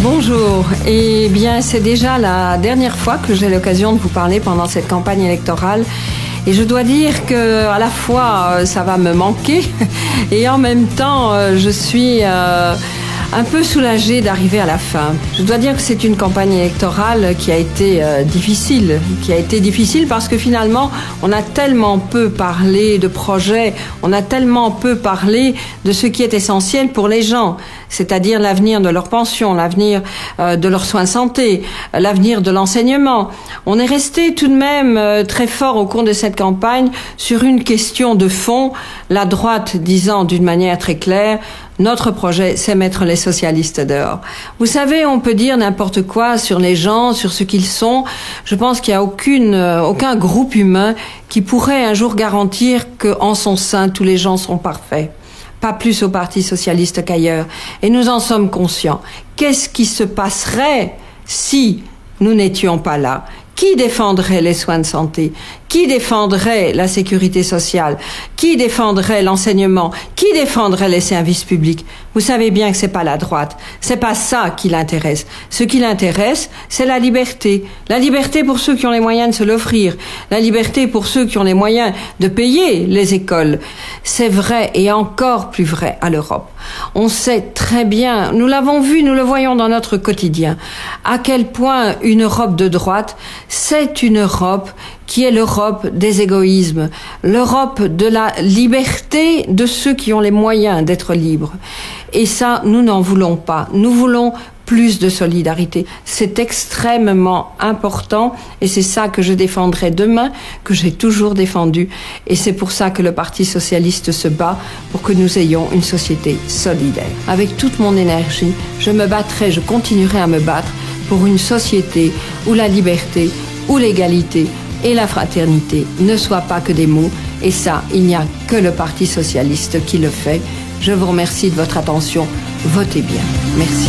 Bonjour, eh bien c'est déjà la dernière fois que j'ai l'occasion de vous parler pendant cette campagne électorale et je dois dire que à la fois ça va me manquer et en même temps je suis un peu soulagée d'arriver à la fin. Je dois dire que c'est une campagne électorale qui a été difficile parce que finalement on a tellement peu parlé de projets, on a tellement peu parlé de ce qui est essentiel pour les gens, c'est-à-dire l'avenir de leur pension, l'avenir de leurs soins de santé, l'avenir de l'enseignement. On est resté tout de même très fort au cours de cette campagne sur une question de fond, la droite disant d'une manière très claire: notre projet, c'est mettre les socialistes dehors. Vous savez, on peut dire n'importe quoi sur les gens, sur ce qu'ils sont. Je pense qu'il n'y a aucun groupe humain qui pourrait un jour garantir qu'en son sein, tous les gens sont parfaits. Pas plus au Parti socialiste qu'ailleurs. Et nous en sommes conscients. Qu'est-ce qui se passerait si nous n'étions pas là ? Qui défendrait les soins de santé? Qui défendrait la sécurité sociale? Qui défendrait l'enseignement? Qui défendrait les services publics? Vous savez bien que c'est pas la droite. C'est pas ça qui l'intéresse. Ce qui l'intéresse, c'est la liberté. La liberté pour ceux qui ont les moyens de se l'offrir. La liberté pour ceux qui ont les moyens de payer les écoles. C'est vrai et encore plus vrai à l'Europe. On sait très bien, nous l'avons vu, nous le voyons dans notre quotidien, à quel point une Europe de droite, c'est une Europe qui est l'Europe des égoïsmes, l'Europe de la liberté de ceux qui ont les moyens d'être libres. Et ça, nous n'en voulons pas. Nous voulons plus de solidarité. C'est extrêmement important et c'est ça que je défendrai demain, que j'ai toujours défendu. Et c'est pour ça que le Parti socialiste se bat pour que nous ayons une société solidaire. Avec toute mon énergie, je me battrai, je continuerai à me battre pour une société où la liberté, où l'égalité et la fraternité ne soient pas que des mots. Et ça, il n'y a que le Parti socialiste qui le fait. Je vous remercie de votre attention. Votez bien. Merci.